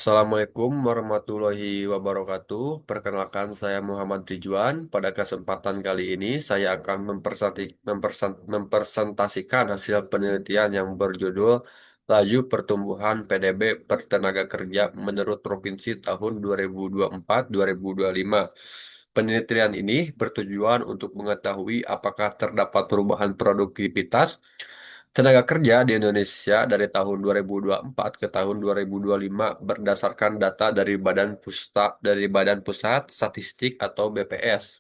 Assalamualaikum warahmatullahi wabarakatuh. Perkenalkan saya Muhammad Ridwan. Pada kesempatan kali ini saya akan mempresentasikan hasil penelitian yang berjudul Laju Pertumbuhan PDB per Tenaga Kerja menurut Provinsi tahun 2024-2025. Penelitian ini bertujuan untuk mengetahui apakah terdapat perubahan produktivitas tenaga kerja di Indonesia dari tahun 2024 ke tahun 2025 berdasarkan data dari Badan Pusat Statistik atau BPS.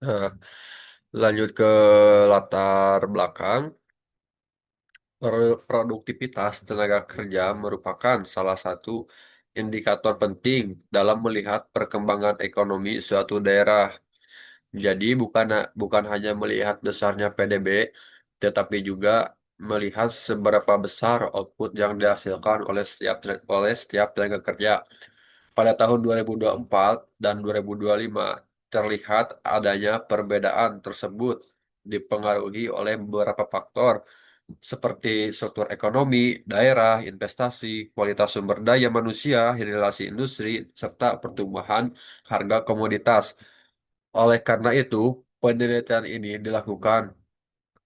Nah, lanjut ke latar belakang. Produktivitas tenaga kerja merupakan salah satu indikator penting dalam melihat perkembangan ekonomi suatu daerah. Jadi bukan hanya melihat besarnya PDB, tetapi juga melihat seberapa besar output yang dihasilkan oleh setiap tenaga kerja. Pada tahun 2024 dan 2025 terlihat adanya perbedaan tersebut dipengaruhi oleh beberapa faktor seperti struktur ekonomi, daerah, investasi, kualitas sumber daya manusia, relasi industri, serta pertumbuhan harga komoditas. Oleh karena itu, penelitian ini dilakukan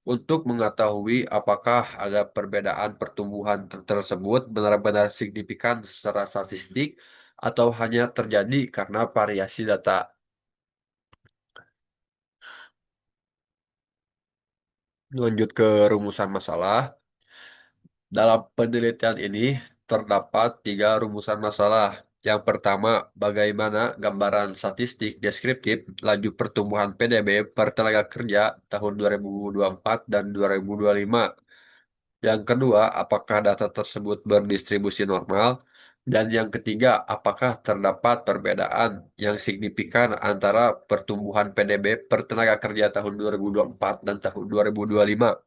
untuk mengetahui apakah ada perbedaan pertumbuhan tersebut benar-benar signifikan secara statistik atau hanya terjadi karena variasi data. Lanjut ke rumusan masalah. Dalam penelitian ini terdapat tiga rumusan masalah. Yang pertama, bagaimana gambaran statistik deskriptif laju pertumbuhan PDB per tenaga kerja tahun 2024 dan 2025. Yang kedua, apakah data tersebut berdistribusi normal? Dan yang ketiga, apakah terdapat perbedaan yang signifikan antara pertumbuhan PDB per tenaga kerja tahun 2024 dan tahun 2025?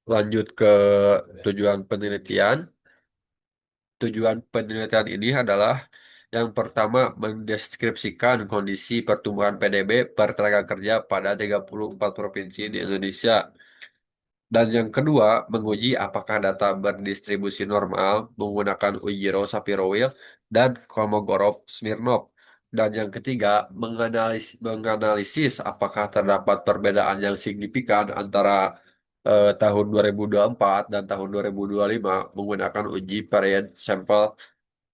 Lanjut ke tujuan penelitian. Tujuan penelitian ini adalah yang pertama mendeskripsikan kondisi pertumbuhan PDB per tenaga kerja pada 34 provinsi di Indonesia. Dan yang kedua, menguji apakah data berdistribusi normal menggunakan Ujiro-Shapiro-Wilk dan Kolmogorov-Smirnov. Dan yang ketiga, menganalisis apakah terdapat perbedaan yang signifikan antara tahun 2024 dan tahun 2025 menggunakan uji varian sample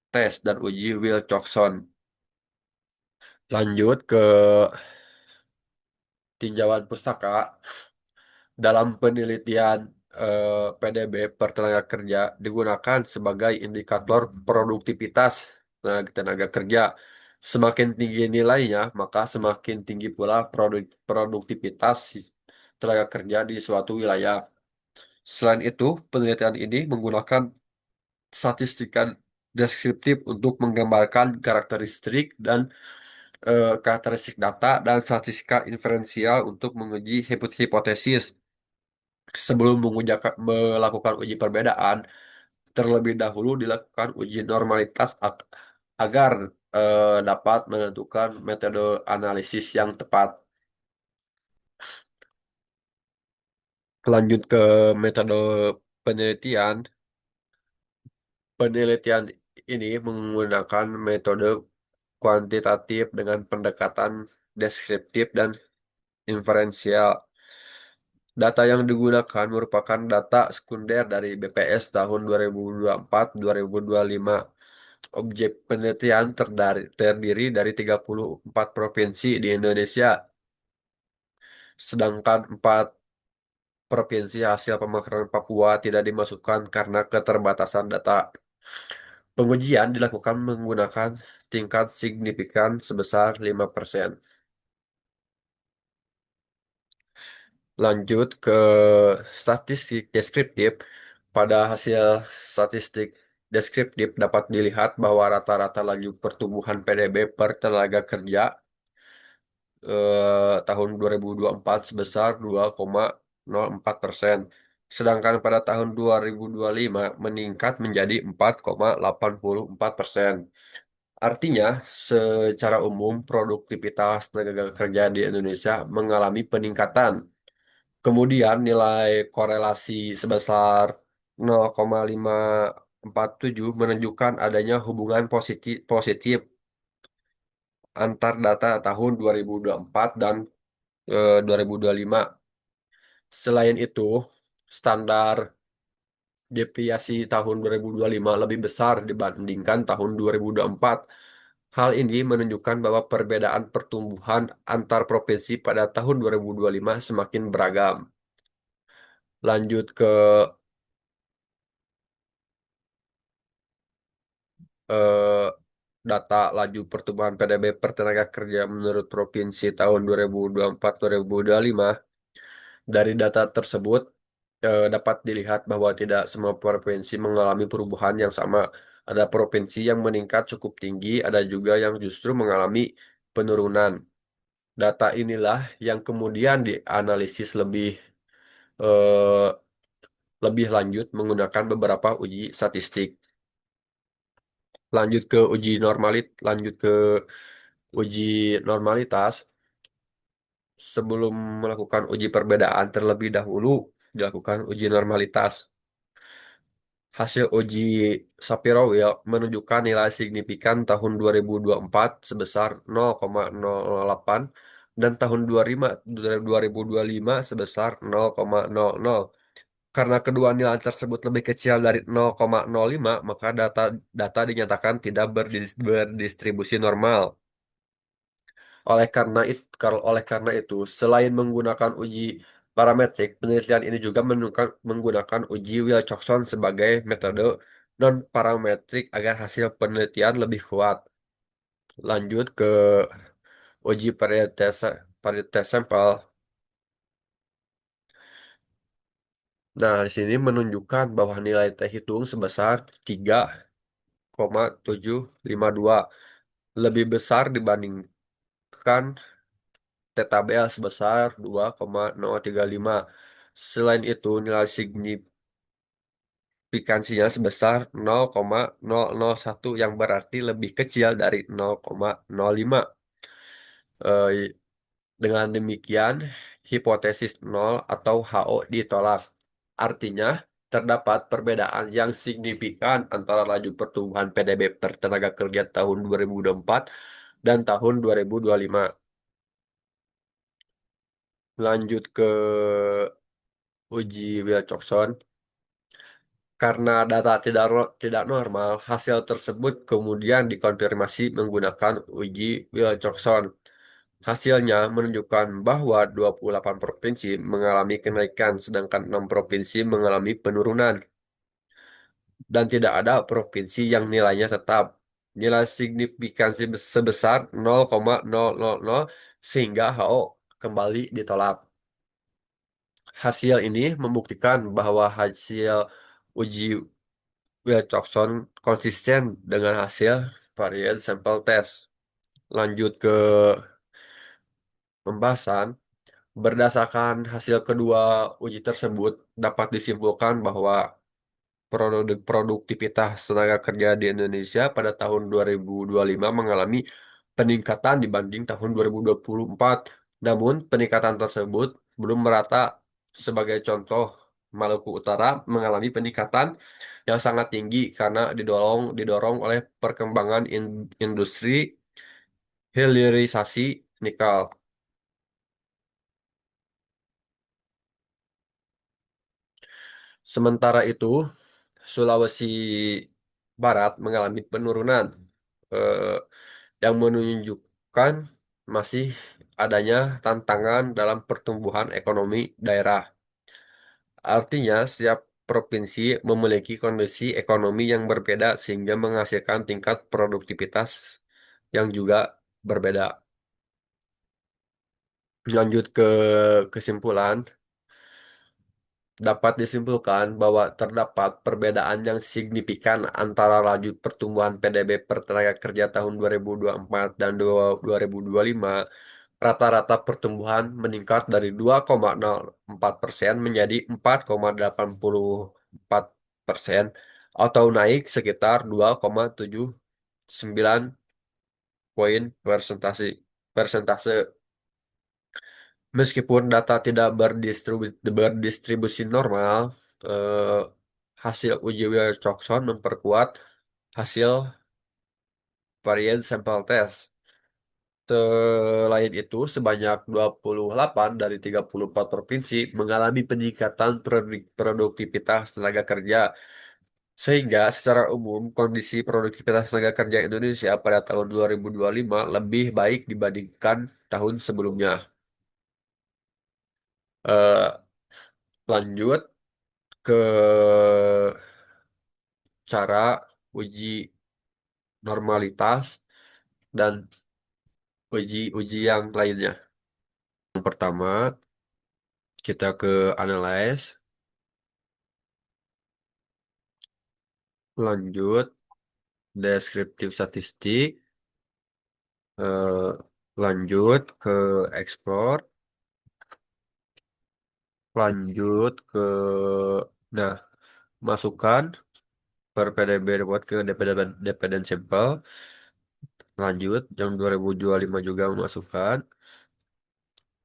test dan uji Wilcoxon. Lanjut ke tinjauan pustaka. Dalam penelitian PDB per tenaga kerja digunakan sebagai indikator produktivitas tenaga kerja. Semakin tinggi nilainya, maka semakin tinggi pula produktivitas tenaga kerja di suatu wilayah. Selain itu, penelitian ini menggunakan statistika deskriptif untuk menggambarkan karakteristik data dan statistika inferensial untuk menguji hipotesis. Sebelum melakukan uji perbedaan, terlebih dahulu dilakukan uji normalitas agar dapat menentukan metode analisis yang tepat. Lanjut ke metode penelitian. Penelitian ini menggunakan metode kuantitatif dengan pendekatan deskriptif dan inferensial. Data yang digunakan merupakan data sekunder dari BPS tahun 2024-2025. Objek penelitian terdiri dari 34 provinsi di Indonesia, sedangkan 4 provinsi hasil pemekaran Papua tidak dimasukkan karena keterbatasan data. Pengujian dilakukan menggunakan tingkat signifikan sebesar 5%. Lanjut ke statistik deskriptif. Pada hasil statistik deskriptif dapat dilihat bahwa rata-rata laju pertumbuhan PDB per tenaga kerja tahun 2024 sebesar 2,04%. sedangkan pada tahun 2025 meningkat menjadi 4,84%. Artinya, secara umum produktivitas tenaga kerja di Indonesia mengalami peningkatan. Kemudian nilai korelasi sebesar 0,547 menunjukkan adanya hubungan positif positif antar data tahun 2024 dan 2025. Selain itu, standar deviasi tahun 2025 lebih besar dibandingkan tahun 2024. Hal ini menunjukkan bahwa perbedaan pertumbuhan antar provinsi pada tahun 2025 semakin beragam. Lanjut ke eh, data laju pertumbuhan PDB per tenaga kerja menurut provinsi tahun 2024-2025. Dari data tersebut dapat dilihat bahwa tidak semua provinsi mengalami perubahan yang sama. Ada provinsi yang meningkat cukup tinggi, ada juga yang justru mengalami penurunan. Data inilah yang kemudian dianalisis eh, lebih lanjut menggunakan beberapa uji statistik. Lanjut ke uji normalitas. Sebelum melakukan uji perbedaan terlebih dahulu dilakukan uji normalitas. Hasil uji Shapiro-Wilk menunjukkan nilai signifikan tahun 2024 sebesar 0,008 dan tahun 2025 sebesar 0,00. Karena kedua nilai tersebut lebih kecil dari 0,05, maka data data dinyatakan tidak berdistribusi normal. Oleh karena itu, selain menggunakan uji parametrik, penelitian ini juga menggunakan uji Wilcoxon sebagai metode non-parametrik agar hasil penelitian lebih kuat. Lanjut ke uji varietas sampel. Nah, di sini menunjukkan bahwa nilai T hitung sebesar 3,752 lebih besar dibandingkan T tabel sebesar 2,035. Selain itu, nilai signifikansinya sebesar 0,001 yang berarti lebih kecil dari 0,05. Eh, Dengan demikian, hipotesis nol atau HO ditolak. Artinya, terdapat perbedaan yang signifikan antara laju pertumbuhan PDB per tenaga kerja tahun 2024 dan tahun 2025. Lanjut ke uji Wilcoxon. Karena data tidak normal, hasil tersebut kemudian dikonfirmasi menggunakan uji Wilcoxon. Hasilnya menunjukkan bahwa 28 provinsi mengalami kenaikan, sedangkan 6 provinsi mengalami penurunan, dan tidak ada provinsi yang nilainya tetap. Nilai signifikansi sebesar 0,000 sehingga HO kembali ditolak. Hasil ini membuktikan bahwa hasil uji Wilcoxon konsisten dengan hasil varian sampel test. Lanjut ke pembahasan. Berdasarkan hasil kedua uji tersebut, dapat disimpulkan bahwa produktivitas tenaga kerja di Indonesia pada tahun 2025 mengalami peningkatan dibanding tahun 2024. Namun, peningkatan tersebut belum merata. Sebagai contoh, Maluku Utara mengalami peningkatan yang sangat tinggi karena didorong oleh perkembangan industri hilirisasi nikel. Sementara itu, Sulawesi Barat mengalami penurunan eh, yang menunjukkan masih adanya tantangan dalam pertumbuhan ekonomi daerah. Artinya, setiap provinsi memiliki kondisi ekonomi yang berbeda sehingga menghasilkan tingkat produktivitas yang juga berbeda. Lanjut ke kesimpulan. Dapat disimpulkan bahwa terdapat perbedaan yang signifikan antara laju pertumbuhan PDB per tenaga kerja tahun 2024 dan 2025 rata-rata pertumbuhan meningkat dari 2,04% menjadi 4,84% atau naik sekitar 2,79 poin persentase. Meskipun data tidak berdistribusi normal, eh, hasil uji Wilcoxon memperkuat hasil varian sampel test. Selain itu, sebanyak 28 dari 34 provinsi mengalami peningkatan produktivitas tenaga kerja, sehingga secara umum kondisi produktivitas tenaga kerja Indonesia pada tahun 2025 lebih baik dibandingkan tahun sebelumnya. Eh, Lanjut ke cara uji normalitas dan uji-uji yang lainnya. Yang pertama, kita ke analyze, lanjut deskriptif statistik, eh, lanjut ke explore, lanjut ke nah masukkan per PDB buat ke dependent, dependent sample, lanjut yang 2025 juga memasukkan,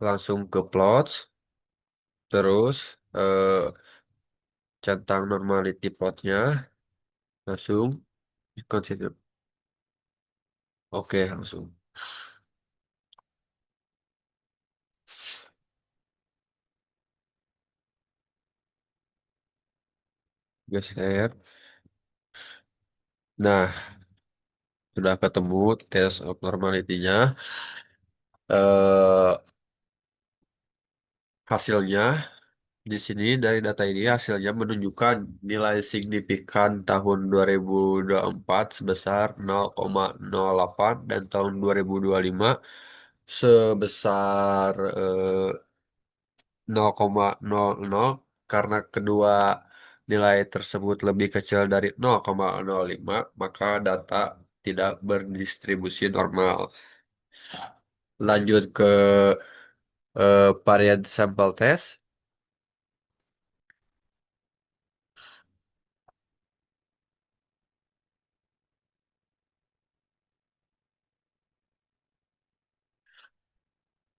langsung ke plots, terus centang normality plotnya, langsung consider. Oke, langsung geser. Nah, sudah ketemu test of normality-nya. Eh, Hasilnya di sini dari data ini hasilnya menunjukkan nilai signifikan tahun 2024 sebesar 0,08 dan tahun 2025 sebesar 0,00 karena kedua nilai tersebut lebih kecil dari 0,05 maka data tidak berdistribusi normal. Lanjut ke varian sample test,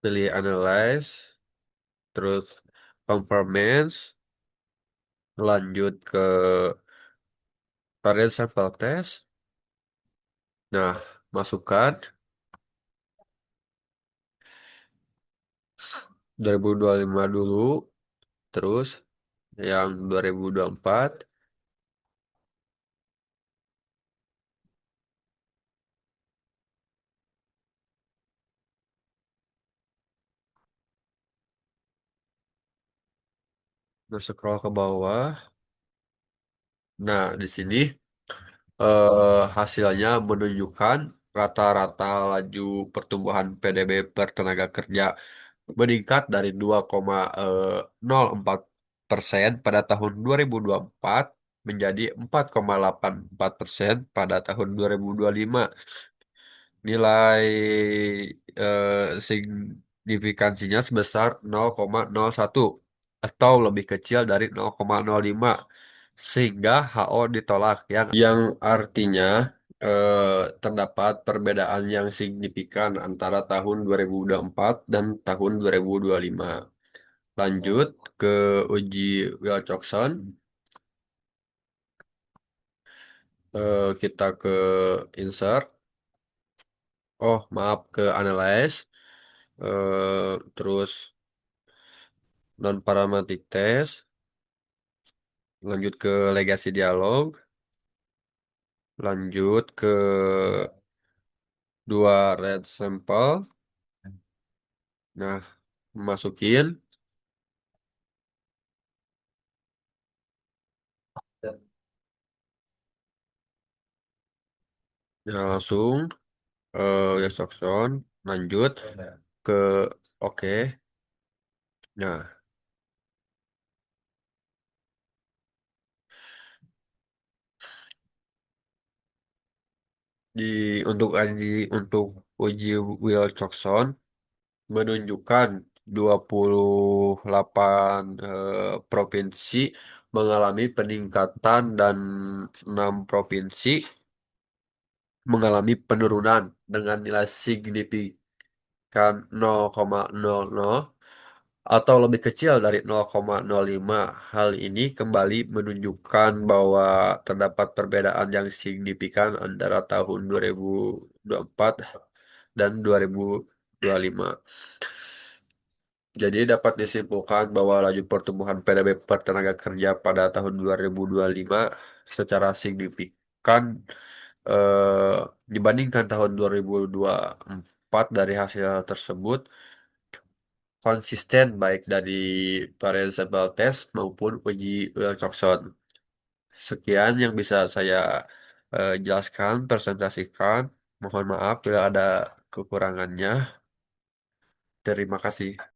pilih analyze, terus performance, lanjut ke varian sample test. Nah, masukkan 2025 dulu, terus yang 2024, terus scroll ke bawah. Nah, di sini hasilnya menunjukkan rata-rata laju pertumbuhan PDB per tenaga kerja meningkat dari 2,04% pada tahun 2024 menjadi 4,84% pada tahun 2025. Nilai signifikansinya sebesar 0,01 atau lebih kecil dari 0,05 sehingga HO ditolak yang artinya terdapat perbedaan yang signifikan antara tahun 2024 dan tahun 2025. Lanjut ke uji Wilcoxon. Kita ke insert. Oh, maaf ke analyze. Terus non parametric test. Lanjut ke legasi dialog. Lanjut ke dua red sampel. Nah, masukin. Ya, langsung Wilcoxon. Lanjut ke oke. Nah, di untuk uji Wilcoxon menunjukkan 28 provinsi mengalami peningkatan dan 6 provinsi mengalami penurunan dengan nilai signifikan 0,00 atau lebih kecil dari 0,05. Hal ini kembali menunjukkan bahwa terdapat perbedaan yang signifikan antara tahun 2024 dan 2025. Jadi dapat disimpulkan bahwa laju pertumbuhan PDB per tenaga kerja pada tahun 2025 secara signifikan eh, dibandingkan tahun 2024. Dari hasil tersebut konsisten baik dari variable test maupun uji Wilcoxon. Sekian yang bisa saya jelaskan, presentasikan. Mohon maaf bila ada kekurangannya. Terima kasih.